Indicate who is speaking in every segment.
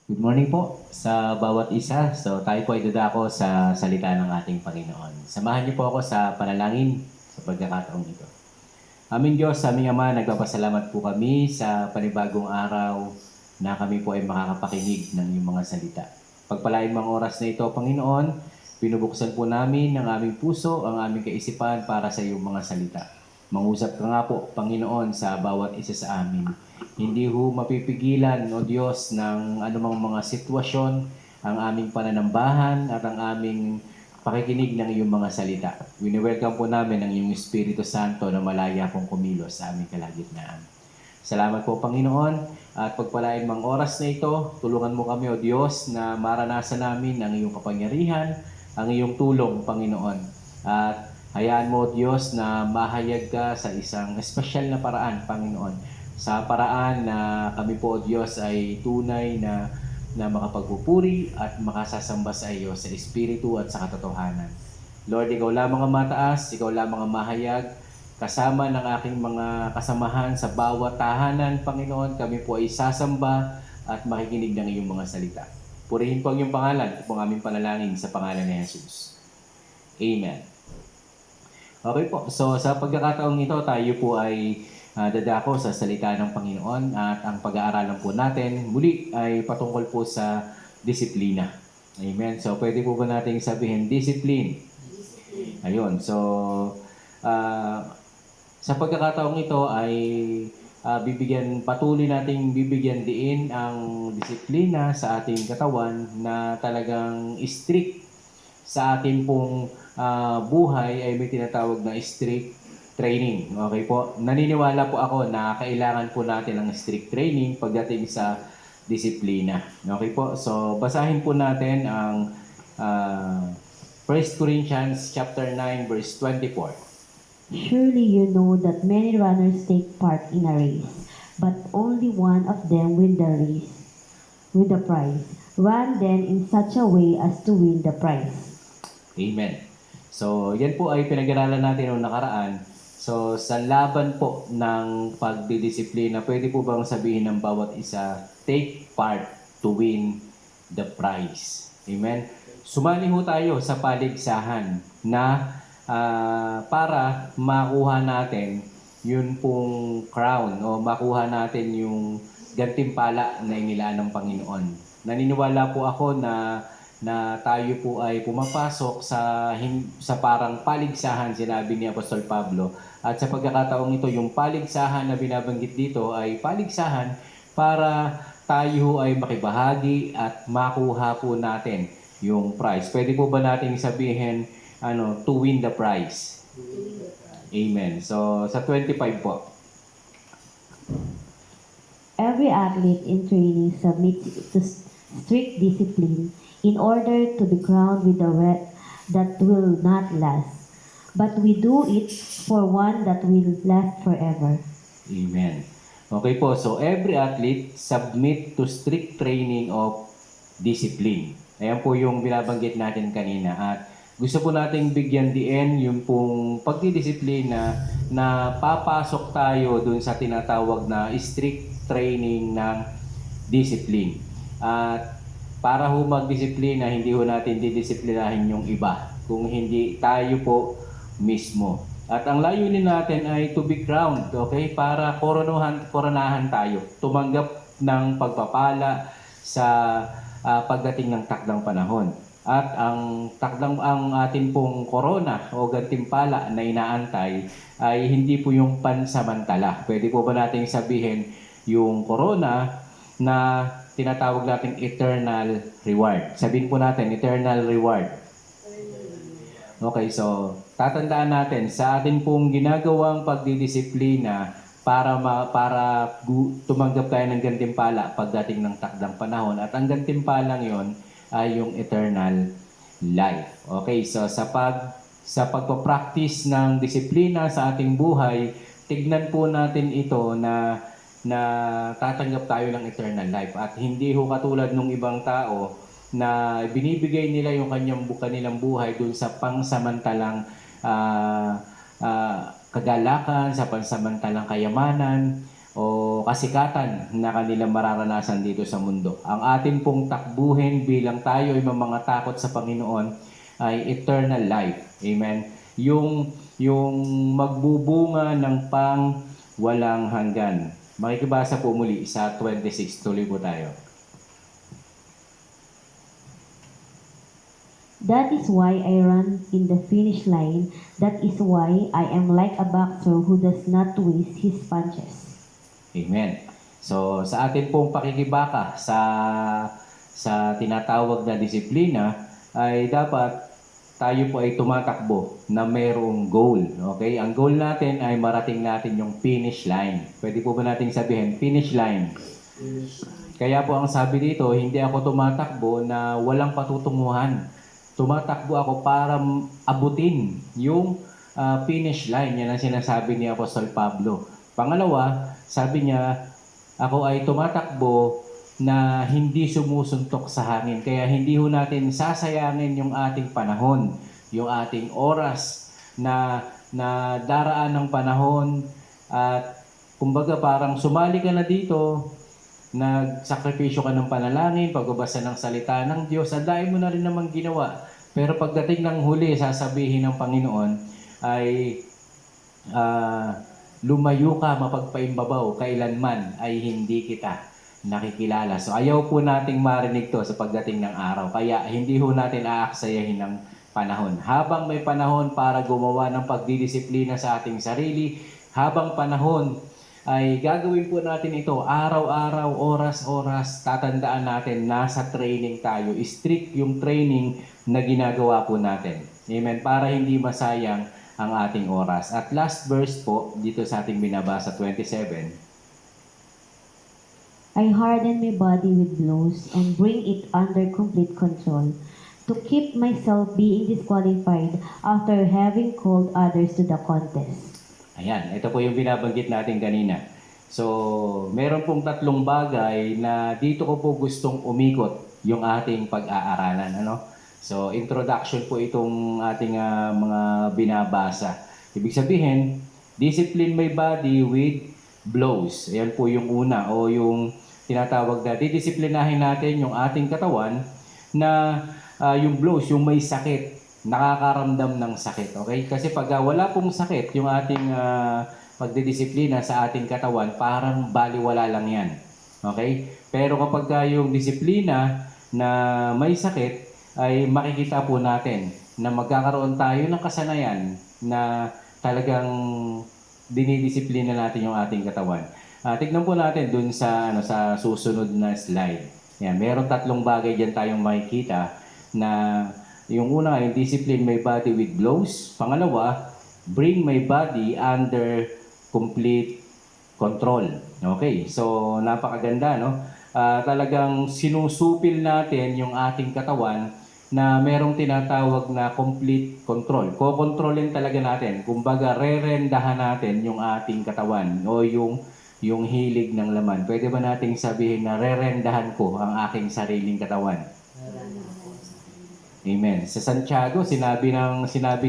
Speaker 1: Good morning po sa bawat isa. So tayo po ay dadako sa salita ng ating Panginoon. Samahan niyo po ako sa panalangin sa pagkakataong ito. Aming Diyos, aming Ama, nagpapasalamat po kami sa panibagong araw na kami po ay makakapakinig ng iyong mga salita. Pagpalain mga oras na ito, Panginoon, pinubuksan po namin ang aming puso, ang aming kaisipan para sa iyong mga salita. Mangusap ka nga po, Panginoon, sa bawat isa sa amin. Hindi ho mapipigilan, O Diyos, ng anumang mga sitwasyon ang aming pananambahan at ang aming pakikinig ng iyong mga salita. Wini-welcome po namin ang iyong Espiritu Santo na malaya pong kumilos sa aming kalagitnaan. Salamat po, Panginoon, at pagpalain mang oras na ito, tulungan mo kami, O Diyos, na maranasan namin ang iyong kapangyarihan, ang iyong tulong, Panginoon. At hayaan mo, O Diyos, na mahayag ka sa isang espesyal na paraan, Panginoon. Sa paraan na kami po, O Diyos, ay tunay na makapagpupuri at makasasamba sa iyo sa Espiritu at sa katotohanan. Lord, ikaw lamang ang mataas, ikaw lamang ang mahayag, kasama ng aking mga kasamahan sa bawat tahanan, Panginoon, kami po ay sasamba at makikinig ng iyong mga salita. Purihin po ang iyong pangalan, ito po ang aming panalangin sa pangalan ni Jesus. Amen. Okay po, so sa pagkakataong ito, tayo po ay dadako sa salita ng Panginoon at ang pag-aaralan po natin muli ay patungkol po sa disiplina. Amen. So pwede po ba nating sabihin discipline? Ayun. So uh, sa pagkakataong ito ay patuloy nating bibigyan diin ang disiplina sa ating katawan na talagang strict sa ating pong buhay ay may tinatawag na strict training. Okay po? Naniniwala po ako na kailangan po natin ng strict training pagdating sa disiplina. Okay po? So, basahin po natin ang 1 Corinthians chapter 9 verse 24.
Speaker 2: Surely you know that many runners take part in a race, but only one of them win the race with the prize. Run then in such a way as to win the prize.
Speaker 1: Amen. So, yan po ay pinag-aralan natin noong nakaraan. So, sa laban po ng pagdidisiplina, pwede po bang sabihin ng bawat isa, take part to win the prize. Amen. Sumali ho tayo sa paligsahan na para makuha natin yun pong crown o makuha natin yung gantimpala na inilaan ng Panginoon. Naniniwala po ako na tayo po ay pumapasok sa parang paligsahan, sinabi ni Apostol Pablo. At sa pagkakataong ito, yung paligsahan na binabanggit dito ay paligsahan para tayo ay makibahagi at makuha po natin yung prize. Pwede po ba natin sabihin to win the prize? Amen. So, sa 25 po.
Speaker 2: Every athlete in training submits to strict discipline in order to be crowned with a wreath that will not last. But we do it for one that will last forever.
Speaker 1: Amen. Okay po, so every athlete submit to strict training of discipline. Ayan po yung binabanggit natin kanina. At gusto po nating bigyan diin yung pong pagdidisiplina na papasok tayo dun sa tinatawag na strict training ng discipline. At para ho magdisiplina, hindi ho natin didisiplinahin yung iba. Kung hindi tayo po mismo. At ang layunin natin ay to be crowned, okay? Para koronahan tayo. Tumanggap ng pagpapala sa pagdating ng takdang panahon. At ang atin pong korona o gantimpala na inaantay ay hindi po yung pansamantala. Pwede po ba nating sabihin yung korona na tinatawag nating eternal reward? Sabihin po natin, eternal reward. Okay, so tatandaan natin sa atin pong ginagawang pagdidisiplina para tumanggap tayo ng gantimpala pagdating ng takdang panahon. At ang gantimpalang yon ay yung eternal life. Okay, so sa pagpapractice ng disiplina sa ating buhay, tignan po natin ito na tatanggap tayo ng eternal life. At hindi ho katulad ng ibang tao na binibigay nila yung kanilang buhay dun sa pangsamantalang kagalakan, sa pansamantalang kayamanan. o kasikatan na kanilang mararanasan dito sa mundo. Ang atin pong takbuhin bilang tayo ay mga takot sa Panginoon ay eternal life. Amen. Yung magbubunga ng pang walang hanggan. Makikibasa po muli sa 26. Tuloy po tayo.
Speaker 2: That is why I run in the finish line. That is why I am like a boxer who does not waste his punches.
Speaker 1: Amen. So, sa atin pong pakikibaka sa tinatawag na disiplina, ay dapat tayo po ay tumatakbo na mayroong goal. Okay? Ang goal natin ay marating natin yung finish line. Pwede po ba nating sabihin, finish line? Kaya po ang sabi dito, hindi ako tumatakbo na walang patutunguhan. Tumatakbo ako para abutin yung finish line. Yan ang sinasabi ni Apostol Pablo. Pangalawa, sabi niya, ako ay tumatakbo na hindi sumusuntok sa hangin. Kaya hindi ho natin sasayangin yung ating panahon, yung ating oras na daraan ng panahon. At kumbaga parang sumali ka na dito, nagsakripisyo ka ng panalangin, pagbabasa ng salita ng Diyos, ang dahil mo na rin namang ginawa. Pero pagdating ng huli, sasabihin ng Panginoon ay lumayo ka mapagpaimbabaw, kailanman ay hindi kita nakikilala. So ayaw po nating marinig to sa pagdating ng araw. Kaya hindi ho natin aaksayahin ng panahon. Habang may panahon para gumawa ng pagdidisiplina sa ating sarili, habang panahon ay gagawin po natin ito araw-araw, oras-oras. Tatandaan natin, nasa training tayo. Strict yung training na ginagawa po natin. Amen. Para hindi masayang ang ating oras. At last verse po, dito sa ating binabasa, 27.
Speaker 2: I harden my body with blows and bring it under complete control to keep myself being disqualified after having called others to the contest.
Speaker 1: Ayan, ito po yung binabanggit natin kanina. So, meron pong tatlong bagay na dito ko po gustong umikot yung ating pag-aaralan. Ano? So, introduction po itong ating mga binabasa. Ibig sabihin, discipline my body with blows. Ayan po yung una o yung tinatawag na didisiplinahin natin yung ating katawan na yung blows, yung may sakit, nakakaramdam ng sakit. Okay? Kasi pag wala pong sakit, yung ating pagdidisiplina sa ating katawan, parang baliwala lang yan. Okay? Pero kapag yung disiplina na may sakit, ay makikita po natin na magkakaroon tayo ng kasanayan na talagang dinidisiplina natin yung ating katawan. Tignan po natin dun sa susunod na slide. Yan, meron tatlong bagay diyan tayong makikita na yung una ay discipline my body with blows. Pangalawa, bring my body under complete control. Okay, so napakaganda, no? Talagang sinusupil natin yung ating katawan na merong tinatawag na complete control. Kokontrolin talaga natin. Kumbaga, rerendahan natin yung ating katawan o yung hilig ng laman. Pwede ba nating sabihin na rerendahan ko ang aking sariling katawan? Amen. Sa Santiago, sinabi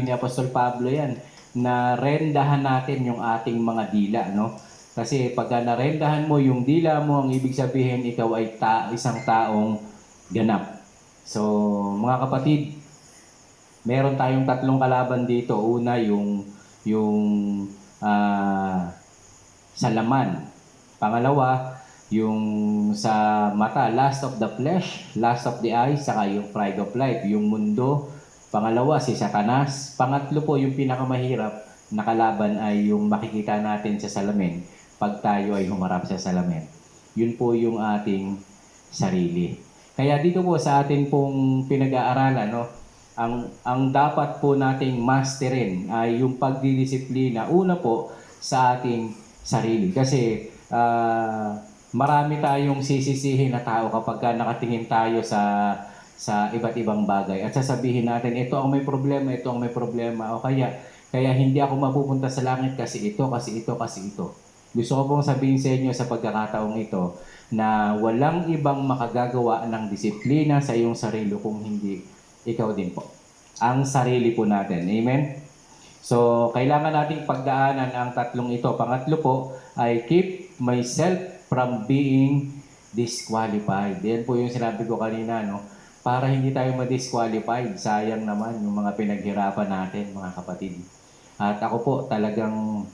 Speaker 1: ni Apostol Pablo yan, na rendahan natin yung ating mga dila, no? Kasi pagka narendahan mo yung dila mo, ang ibig sabihin ikaw ay isang taong ganap. So, mga kapatid, meron tayong tatlong kalaban dito. Una, yung sa laman. Pangalawa, yung sa mata, lust of the flesh, lust of the eyes, saka yung pride of life, yung mundo. Pangalawa, si Satanas. Pangatlo po, yung pinakamahirap na kalaban ay yung makikita natin sa salamin pag tayo ay humarap sa salamin. Yun po yung ating sarili. Kaya dito po sa atin pong pinag-aaralan, no, ang dapat po nating masterin ay yung pagdidisiplina. Una po sa ating sarili. Kasi marami tayong sisisihin na tao kapag nakatingin tayo sa iba't ibang bagay. At sasabihin natin, ito ang may problema, ito ang may problema. O kaya hindi ako mapupunta sa langit kasi ito, kasi ito, kasi ito. Gusto ko pong sabihin sa inyo sa pagkakataong ito na walang ibang makagagawa ng disiplina sa iyong sarili kung hindi ikaw din po. Ang sarili po natin. Amen? So, kailangan nating pagdaanan ang tatlong ito. Pangatlo po ay keep myself from being disqualified. Yan po yung sinabi ko kanina, no? Para hindi tayo ma-disqualified. Sayang naman yung mga pinaghirapan natin, mga kapatid. At ako po talagang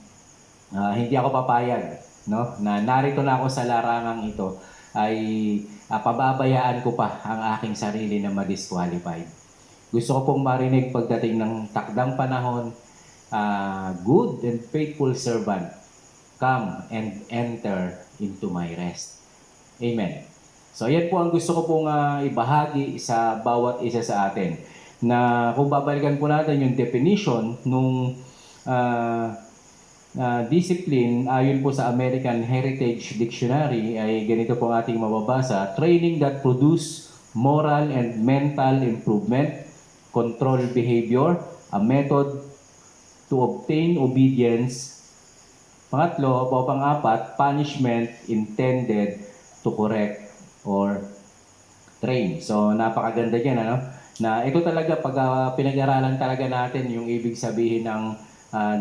Speaker 1: hindi ako papayag, no? Na narito na ako sa larangang ito ay pababayaan ko pa ang aking sarili na ma-disqualified. Gusto ko pong marinig pagdating ng takdang panahon, good and faithful servant, come and enter into my rest. Amen. So yan po ang gusto ko pong ibahagi sa bawat isa sa atin. Na kung babalikan po natin yung definition nung discipline, ayon po sa American Heritage Dictionary, ay ganito po ang ating mababasa: training that produce moral and mental improvement, control behavior, a method to obtain obedience. Pangatlo o pang-apat, punishment intended to correct or train. So napakaganda diyan, ano? Na ito talaga pag pinag-aralan talaga natin yung ibig sabihin ng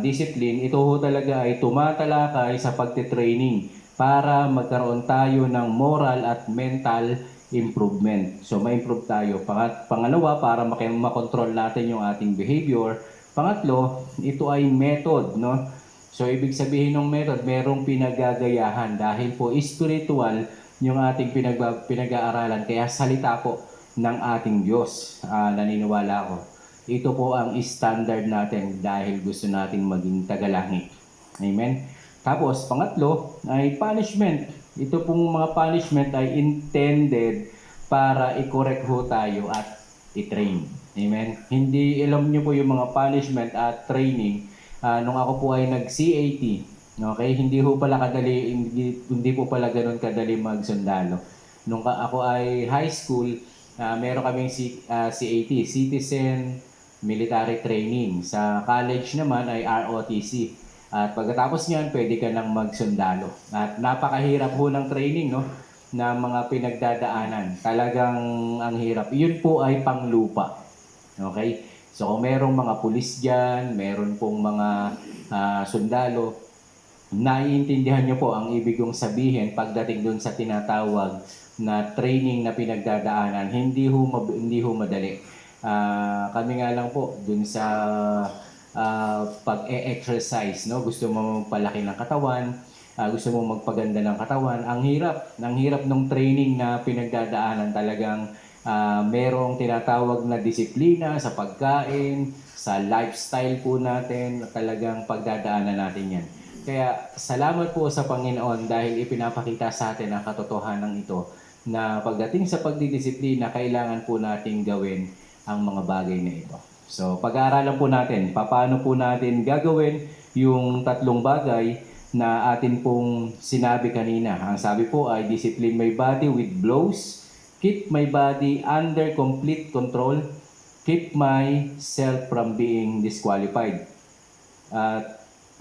Speaker 1: discipline, ito ho talaga ay tumatalakay sa pagte-training para magkaroon tayo ng moral at mental improvement. So ma-improve tayo. Pangalawa, para makontrol natin yung ating behavior. Pangatlo, ito ay method, no? So ibig sabihin ng method, merong pinagagayahan dahil po spiritual yung ating pinag-aaralan. Kaya salita po ng ating Diyos, naniniwala ko. Ito po ang standard natin dahil gusto nating maging tagalangit. Amen? Tapos, pangatlo ay punishment. Ito pong mga punishment ay intended para i-correct ho tayo at i-train. Amen? Hindi, alam nyo po yung mga punishment at training. Nung ako po ay nag-CAT, okay, hindi ho pala kadali, hindi po pala ganun kadali magsundalo. Nung ako ay high school, meron kaming CAT, Citizen Military Training. Sa college naman ay ROTC. At pagkatapos niyan, pwede ka nang magsundalo. At napakahirap ho ng training, no? Na mga pinagdadaanan. Talagang ang hirap. Yun po ay panglupa. Okay? So kung merong mga pulis dyan, meron pong mga sundalo, naiintindihan nyo po ang ibig kong sabihin pagdating dun sa tinatawag na training na pinagdadaanan. Hindi ho madali. Kami nga lang po dun sa pag-e-exercise, no? Gusto mo magpalaki ng katawan, gusto mo magpaganda ng katawan. Ang hirap ng training na pinagdadaanan. Talagang merong tinatawag na disiplina sa pagkain, sa lifestyle po natin, talagang pagdadaanan natin yan. Kaya salamat po sa Panginoon dahil ipinapakita sa atin ang katotohanan ito na pagdating sa pagdidisiplina, kailangan po natin gawin ang mga bagay na ito. So pag-aaralan po natin, paano po natin gagawin yung tatlong bagay na atin pong sinabi kanina. Ang sabi po ay discipline my body with blows, keep my body under complete control, keep myself from being disqualified.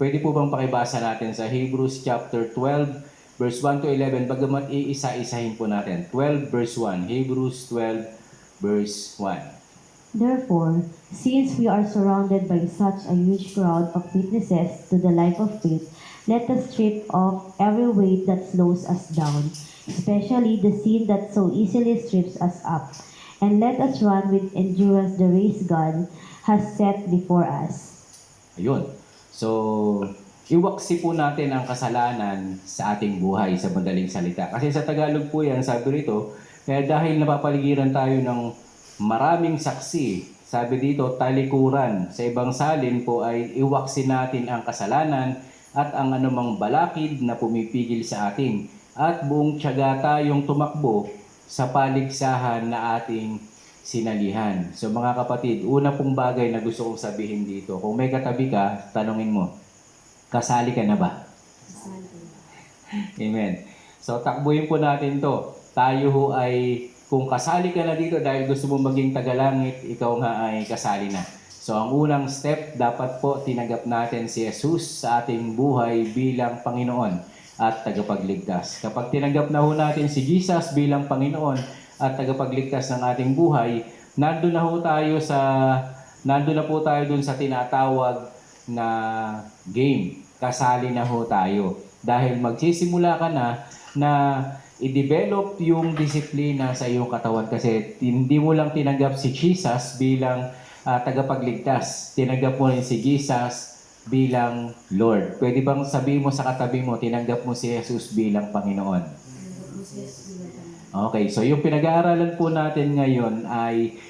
Speaker 1: Pwede po bang pakibasa natin sa Hebrews chapter 12, verse 1 to 11, bagamat iisa-isahin po natin. 12 verse 1, Hebrews 12 verse 1.
Speaker 2: Therefore, since we are surrounded by such a huge crowd of witnesses to the life of faith, let us strip off every weight that slows us down, especially the sin that so easily strips us up, and let us run with endurance the race God has set before us.
Speaker 1: Ayun. So, iwaksi po natin ang kasalanan sa ating buhay sa madaling salita. Kasi sa Tagalog po yan, sabi rito, kaya dahil napapaligiran tayo ng maraming saksi, sabi dito, talikuran. Sa ibang salin po ay iwaksi natin ang kasalanan at ang anumang balakid na pumipigil sa atin. At buong tiyaga tayong tumakbo sa paligsahan na ating sinalihan. So mga kapatid, una pong bagay na gusto kong sabihin dito, kung may katabi ka, tanungin mo, kasali ka na ba? Amen. So takbuhin po natin to. Tayo ho ay, kung kasali ka na dito dahil gusto mo maging tagalangit, ikaw nga ay kasali na. So ang unang step, dapat po tinanggap natin si Jesus sa ating buhay bilang Panginoon at tagapagligtas. Kapag tinanggap na ho natin si Jesus bilang Panginoon at tagapagligtas ng ating buhay, nandun na po tayo dun sa tinatawag na game. Kasali na ho tayo. Dahil magsisimula ka na i-develop yung disiplina sa iyong katawan kasi hindi mo lang tinanggap si Jesus bilang tagapagligtas. Tinanggap mo rin si Jesus bilang Lord. Pwede bang sabihin mo sa katabi mo, tinanggap mo si Jesus bilang Panginoon? Okay, so yung pinag-aaralan po natin ngayon ay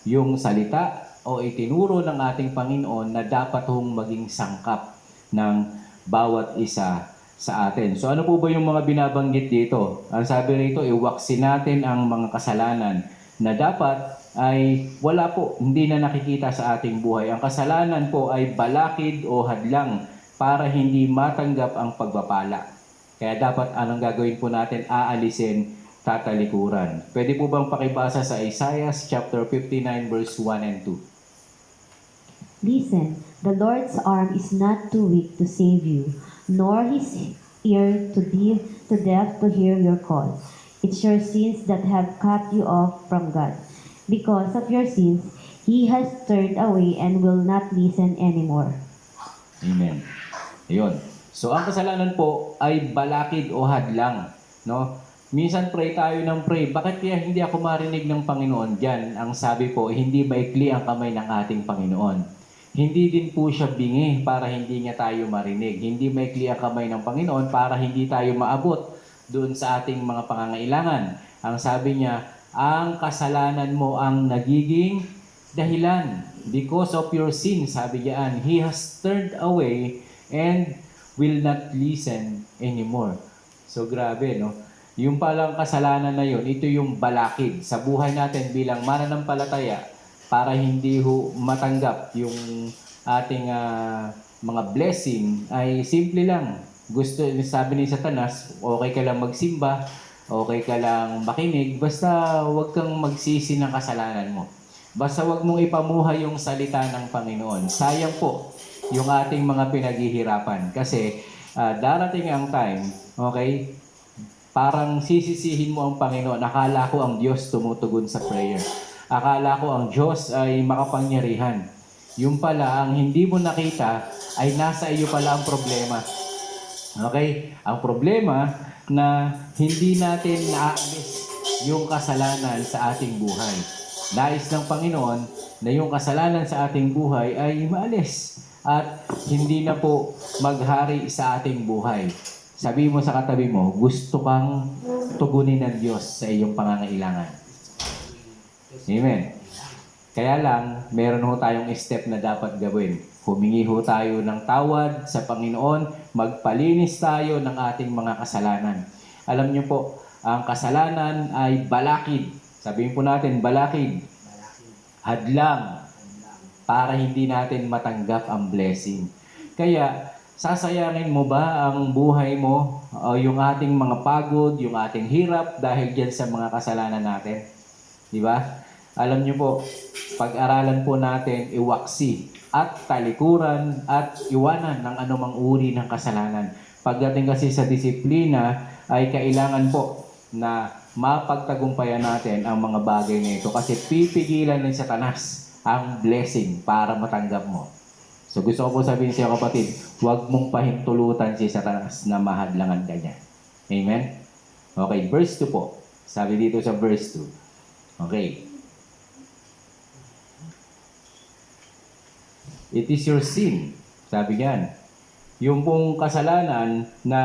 Speaker 1: yung salita o itinuro ng ating Panginoon na dapat hong maging sangkap ng bawat isa sa atin. So ano po ba yung mga binabanggit dito? Ang sabi rito, iwaksin natin ang mga kasalanan na dapat ay wala po, hindi na nakikita sa ating buhay. Ang kasalanan po ay balakid o hadlang para hindi matanggap ang pagpapala. Kaya dapat anong gagawin po natin? Aalisin, tatalikuran. Pwede po bang pakibasa sa Isaiah chapter 59 verse 1 and 2?
Speaker 2: Listen, the Lord's arm is not too weak to save you, nor his ear too deaf to hear your call. It's your sins that have cut you off from God. Because of your sins, he has turned away and will not listen anymore.
Speaker 1: Amen. Ayun. So ang kasalanan po ay balakid o hadlang, no? Minsan pray tayo ng pray, bakit kaya hindi ako marinig ng Panginoon? Diyan, ang sabi po, hindi maikli ang kamay ng ating Panginoon. Hindi din po siya bingi para hindi niya tayo marinig. Hindi maikli ang kamay ng Panginoon para hindi tayo maabot doon sa ating mga pangangailangan. Ang sabi niya, ang kasalanan mo ang nagiging dahilan. Because of your sin, sabi diyan, He has turned away and will not listen anymore. So grabe, no? Yung palang kasalanan na yun, ito yung balakid sa buhay natin bilang mananampalataya para hindi matanggap yung ating mga blessing ay simple lang. Gusto, sabi ni Satanas, okay ka lang magsimba, okay ka lang makinig, basta huwag kang magsisi ng kasalanan mo. Basta huwag mong ipamuhay yung salita ng Panginoon. Sayang po yung ating mga pinaghihirapan kasi darating ang time, okay, parang sisisihin mo ang Panginoon. Akala ko ang Diyos tumutugon sa prayer. Akala ko ang Diyos ay makapangyarihan. Yung pala, ang hindi mo nakita ay nasa iyo pala ang problema. Okay? Ang problema na hindi natin naaalis yung kasalanan sa ating buhay. Nais ng Panginoon na yung kasalanan sa ating buhay ay maalis at hindi na po maghari sa ating buhay. Sabi mo sa katabi mo, gusto kang tugunin ng Diyos sa iyong pangangailangan. Amen. Kaya lang, meron ho tayong step na dapat gawin. Humingi ho tayo ng tawad sa Panginoon, magpalinis tayo ng ating mga kasalanan. Alam niyo po, ang kasalanan ay balakid. Sabihin po natin, balakid. Hadlang. Para hindi natin matanggap ang blessing. Kaya, sasayangin mo ba ang buhay mo o yung ating mga pagod, yung ating hirap dahil dyan sa mga kasalanan natin? Di ba? Alam niyo po, pag-aralan po natin iwaksi at talikuran at iwanan ng anumang uri ng kasalanan. Pagdating kasi sa disiplina ay kailangan po na mapagtagumpayan natin ang mga bagay na ito kasi pipigilan ng Satanas ang blessing para matanggap mo. So gusto ko po sabihin sa iyo kapatid, huwag mong pahintulutan si Satanas na mahadlangan ka niya. Amen? Okay, verse 2 po. Sabi dito sa verse 2. Okay. It is your sin. Sabi niyan. Yung pong kasalanan na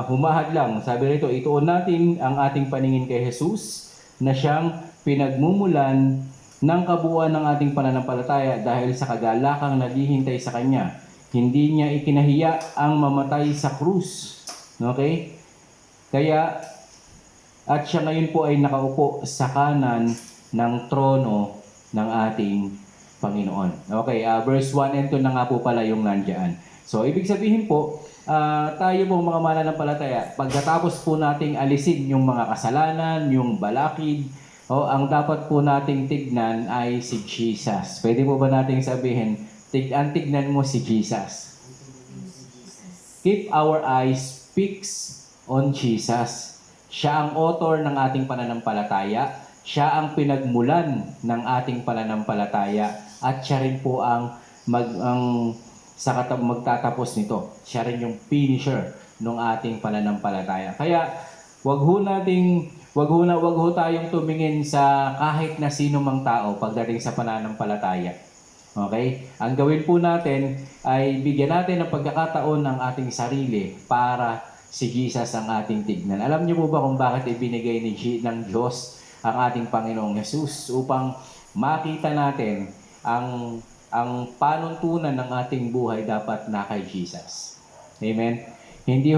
Speaker 1: humahadlang, sabi rito, ituon natin ang ating paningin kay Jesus na siyang pinagmumulan ng kabuuan ng ating pananampalataya dahil sa kagalakang naghihintay sa Kanya. Hindi niya ikinahiya ang mamatay sa krus. Okay? Kaya, at siya ngayon po ay nakaupo sa kanan ng trono ng ating Panginoon. Okay, verse 1 and 2 na nga po pala yung nandyan. So, ibig sabihin po, tayo po mga mananampalataya, pagkatapos po nating alisin yung mga kasalanan, yung balakid, ang dapat po nating tignan ay si Jesus. Pwede po ba nating sabihin, tignan mo si Jesus. Keep our eyes fixed on Jesus. Siya ang author ng ating pananampalataya. Siya ang pinagmulan ng ating pananampalataya. At siya rin po ang magtatapos nito. Siya rin yung finisher ng ating pananampalataya. Kaya wag ho tayong tumingin sa kahit na sino mang tao pagdating sa pananampalataya. Okay? Ang gawin po natin ay bigyan natin ng pagkakataon ng ating sarili para si Jesus ang ating tignan. Alam niyo po ba kung bakit ibinigay ng Diyos ang ating Panginoong Jesus? Upang makita natin ang panuntunan ng ating buhay dapat na kay Jesus. Amen? Hindi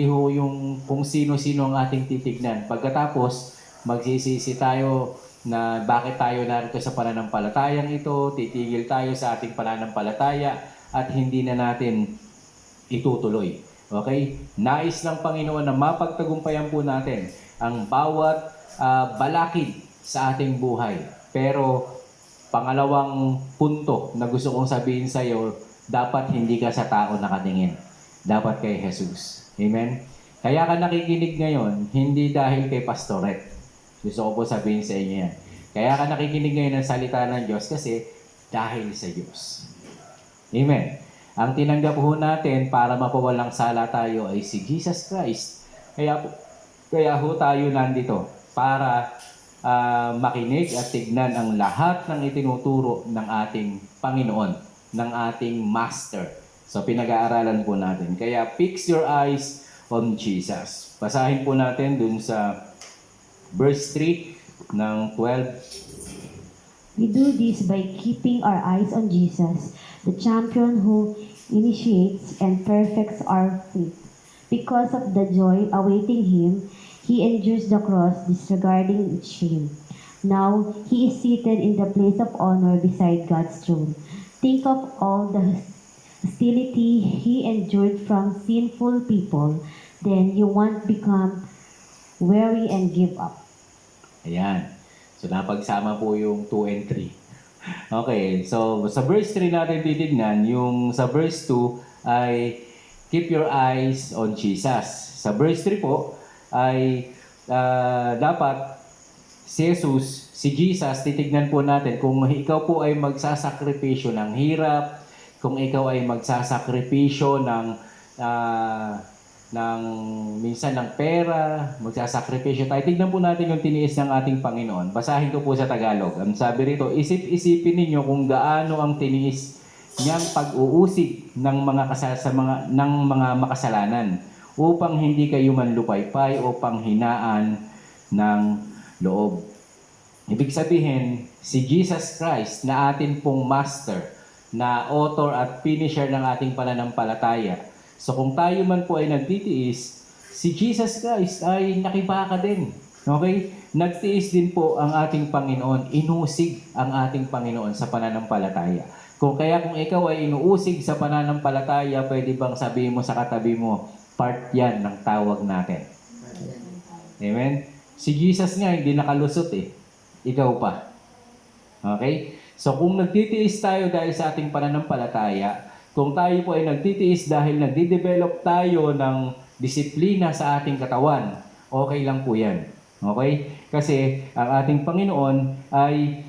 Speaker 1: ho yung kung sino-sino ang ating titignan. Pagkatapos, magsisisi tayo na bakit tayo narito sa pananampalatayang ito, titigil tayo sa ating pananampalataya at hindi na natin itutuloy. Okay? Nais ng Panginoon na mapagtagumpayan po natin ang bawat balakid sa ating buhay. Pero pangalawang punto na gusto kong sabihin sa iyo, dapat hindi ka sa tao nakatingin. Dapat kay Jesus. Amen? Kaya ka nakikinig ngayon, hindi dahil kay Pastorette. Gusto ko po sabihin sa inyo yan. Kaya ka nakikinig ngayon ng salita ng Diyos kasi dahil sa Diyos. Amen? Ang tinanggap ho natin para mapawalang sala tayo ay si Jesus Christ. Kaya ho tayo nandito para makinig at tignan ang lahat ng itinuturo ng ating Panginoon, ng ating Master. So pinag-aaralan po natin. Kaya fix your eyes on Jesus. Basahin po natin dun sa verse 3 ng 12.
Speaker 2: We do this by keeping our eyes on Jesus, the champion who initiates and perfects our faith. Because of the joy awaiting him, he endures the cross, disregarding its shame. Now, he is seated in the place of honor beside God's throne. Think of all the hostility he endured from sinful people. Then you won't become weary and give up.
Speaker 1: Ayan. So napagsama po yung 2 and 3. Okay, so sa verse 3 natin titignan, yung sa verse 2 ay keep your eyes on Jesus. Sa verse 3 po ay dapat si Jesus, si Jesus, titignan po natin kung ikaw po ay magsasakripisyo ng hirap, kung ikaw ay magsasakripisyo ng minsan ng pera, magsasakripisyo tayo. Tignan po natin yung tiniis ng ating Panginoon. Basahin ko po sa Tagalog. Ang sabi rito, isip-isipin ninyo kung gaano ang tiniis niyang pag-uusig ng mga makasalanan upang hindi kayo manlupaypay o panghinaan ng loob. Ibig sabihin, si Jesus Christ na atin pong master, na author at finisher ng ating pananampalataya. So kung tayo man po ay nagtitiis, si Jesus Christ ay nakibaka din. Okay? Nagtiis din po ang ating Panginoon, inusig ang ating Panginoon sa pananampalataya. Kung ikaw ay inuusig sa pananampalataya, pwede bang sabihin mo sa katabi mo, part yan ng tawag natin. Amen? Si Jesus nga hindi nakalusot eh. Ikaw pa. Okay? So kung nagtitiis tayo dahil sa ating pananampalataya, kung tayo po ay nagtitiis dahil nagde-develop tayo ng disiplina sa ating katawan, okay lang po yan. Okay? Kasi ang ating Panginoon ay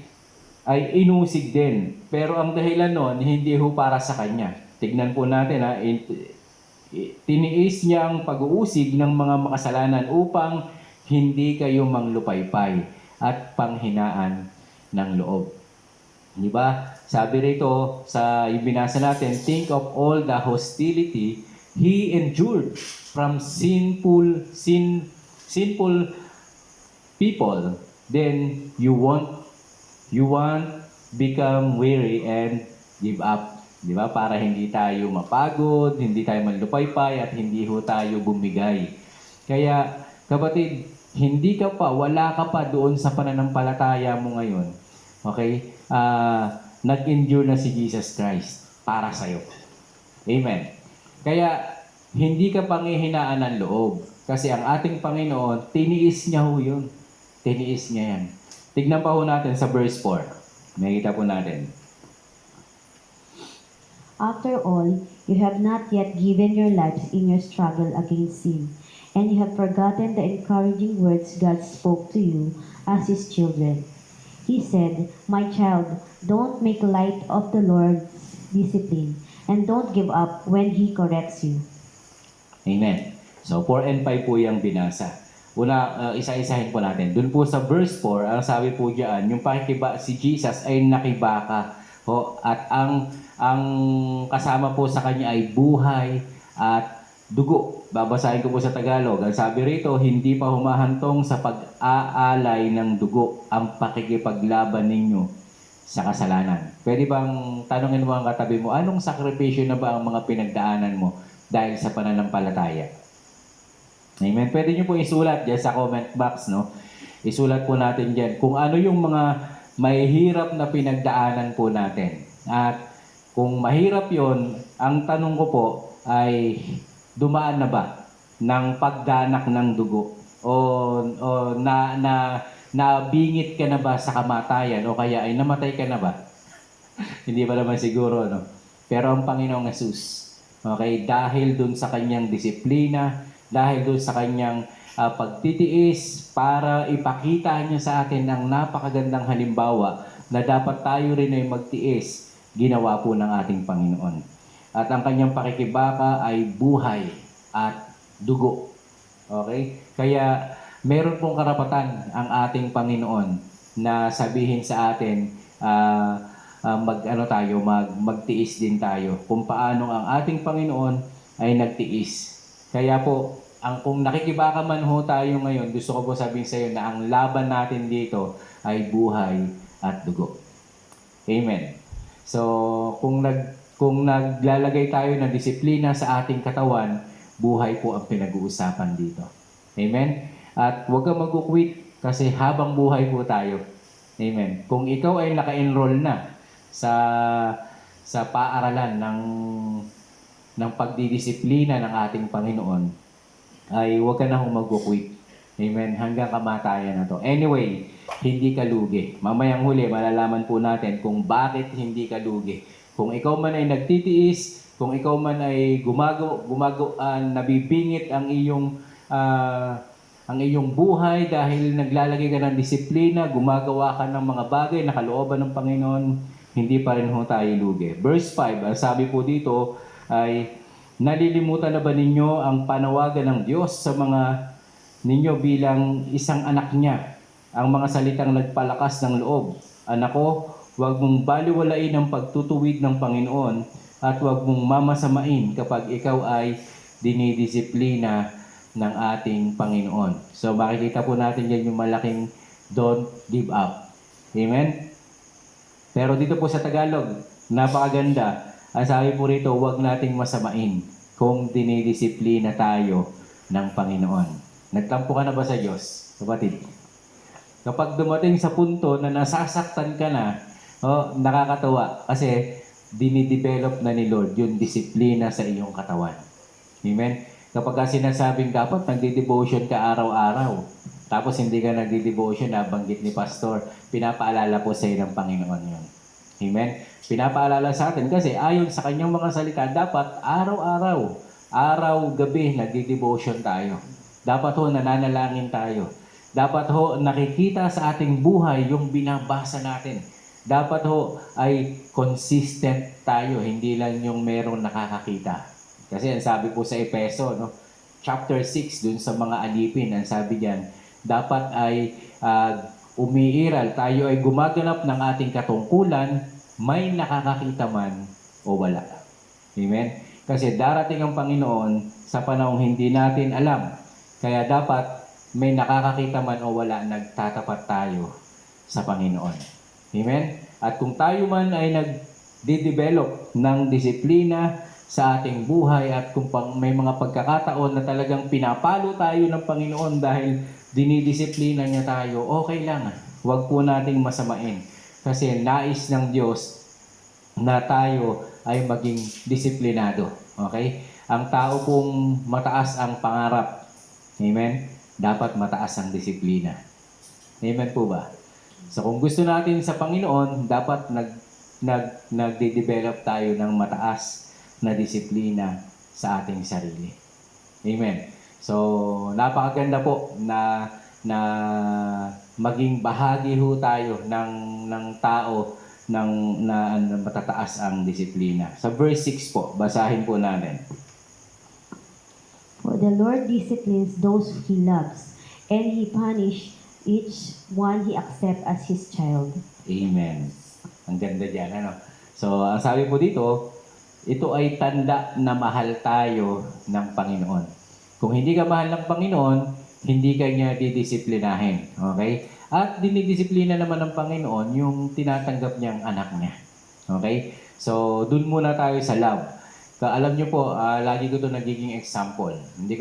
Speaker 1: inusig din. Pero ang dahilan nun, hindi ho para sa Kanya. Tignan po natin tiniis niya ang pag-uusig ng mga makasalanan upang hindi kayo manglupaypay at panghinaan ng loob. Di ba? Sabi rito sa ibinasa natin, think of all the hostility he endured from sinful people. Then you won't become weary and give up. Di ba? Para hindi tayo mapagod, hindi tayo manlupaypay, at hindi ho tayo bumigay. Kaya, kapatid, wala ka pa doon sa pananampalataya mo ngayon. Okay? Nag-endure na si Jesus Christ para sa'yo. Amen. Kaya, hindi ka panghihinaan ng loob. Kasi ang ating Panginoon, tiniis niya ho yun. Tiniis niya yan. Tignan pa ho natin sa verse 4. Makikita po natin.
Speaker 2: After all, you have not yet given your lives in your struggle against sin, and you have forgotten the encouraging words God spoke to you as His children. He said, "My child, don't make light of the Lord's discipline. and don't give up when He corrects you.
Speaker 1: Amen. So 4 and 5 po yung binasa. Una, isa-isahin po natin. Doon po sa verse 4, ang sabi po diyan, yung si Jesus ay nakibaka. Ho, at ang kasama po sa kanya ay buhay at dugo. Babasahin ko po sa Tagalog. Ang sabi rito, hindi pa humahantong sa pag-aalay ng dugo ang pakikipaglaban ninyo sa kasalanan. Pwede bang tanongin mo ang katabi mo, anong sakripisyo na ba ang mga pinagdaanan mo dahil sa pananampalataya? Amen. Pwede nyo po isulat dyan sa comment box, no? Isulat po natin dyan kung ano yung mga mahihirap na pinagdaanan po natin. At kung mahirap yon, ang tanong ko po ay dumaan na ba ng pagdanak ng dugo? O nabingit ka na ba sa kamatayan? O kaya ay namatay ka na ba? Hindi pa naman siguro, no? Pero ang Panginoong Jesus, okay, dahil dun sa kanyang disiplina, dahil dun sa kanyang pagtitiis para ipakita niya sa atin ang napakagandang halimbawa na dapat tayo rin ay magtiis, ginawa po ng ating Panginoon. At ang kanyang pakikibaka ay buhay at dugo. Okay? Kaya meron pong karapatan ang ating Panginoon na sabihin sa atin, magtiis din tayo kung paano ang ating Panginoon ay nagtiis. Kaya po, kung nakikibaka man ho tayo ngayon, gusto ko po sabihin sa iyo na ang laban natin dito ay buhay at dugo. Amen. So, kung naglalagay tayo ng disiplina sa ating katawan, buhay po ang pinag-uusapan dito. Amen. At huwag kang mag-quit kasi habang buhay po tayo. Amen. Kung ikaw ay naka-enroll na sa paaralan ng pagdidisiplina ng ating Panginoon, ay huwag ka na mag-quit. Amen. Hanggang kamatayan na to. Anyway, hindi ka lugi. Mamayang huli, malalaman po natin kung bakit hindi ka lugi. Kung ikaw man ay nagtitiis, kung ikaw man ay nabibingit ang iyong buhay dahil naglalagay ka ng disiplina, gumagawa ka ng mga bagay na kalooban ng Panginoon, hindi pa rin ho tayo lugi. Verse 5, ang sabi po dito ay, nalilimutan na ba ninyo ang panawagan ng Diyos sa mga ninyo bilang isang anak niya? Ang mga salitang nagpalakas ng loob. Anak ko, huwag mong baliwalain ang pagtutuwid ng Panginoon at huwag mong mamasamain kapag ikaw ay dinidisiplina ng ating Panginoon. So makikita po natin yan yung malaking don't give up. Amen? Pero dito po sa Tagalog, napakaganda. Ang sabi po rito, huwag nating masamain kung dinidisiplina tayo ng Panginoon. Nagtampo ka na ba sa Diyos, kapatid? Kapag dumating sa punto na nasasaktan ka na, nakakatawa kasi dinidevelop na ni Lord yung disiplina sa iyong katawan. Amen? Kapag sinasabing dapat nagdi-devotion ka araw-araw, tapos hindi ka nagdi-devotion, nabanggit ni Pastor, pinapaalala po sa iyo ng Panginoon yun. Amen? Pinapaalala sa atin kasi ayon sa kanyang mga salita, dapat araw-araw, araw-gabi nagdi-devotion tayo. Dapat ho nananalangin tayo. Dapat ho nakikita sa ating buhay yung binabasa natin. Dapat ho ay consistent tayo, hindi lang yung merong nakakakita. Kasi ang sabi po sa Efeso, no, chapter 6, dun sa mga alipin, ang sabi diyan, dapat ay umiiral, tayo ay gumaganap ng ating katungkulan, may nakakakita man o wala. Amen? Kasi darating ang Panginoon sa panahong hindi natin alam. Kaya dapat may nakakakita man o wala, nagtatapat tayo sa Panginoon. Amen? At kung tayo man ay nagde-develop ng disiplina sa ating buhay at kung may mga pagkakataon na talagang pinapalo tayo ng Panginoon dahil dinidisiplina niya tayo, okay lang. Huwag po nating masamain. Kasi nais ng Diyos na tayo ay maging disiplinado. Okay? Ang tao pong mataas ang pangarap. Amen? Dapat mataas ang disiplina. Amen po ba? So kung gusto natin sa Panginoon, dapat nagde-develop tayo ng mataas na disiplina sa ating sarili. Amen. So napakaganda po na maging bahagi ho tayo ng tao na matataas ang disiplina. Sa verse 6 po, basahin po natin.
Speaker 2: For the Lord disciplines those He loves, and He punishes each one He accepts as His child.
Speaker 1: Amen. Ang ganda dyan, ano? So, ang sabi po dito, ito ay tanda na mahal tayo ng Panginoon. Kung hindi ka mahal ng Panginoon, hindi ka niya didisiplinahin. Okay? At dinidisiplina naman ng Panginoon yung tinatanggap niyang anak niya. Okay? So, dun muna tayo sa love. Alam niyo po, lagi ko ito nagiging example. Hindi ko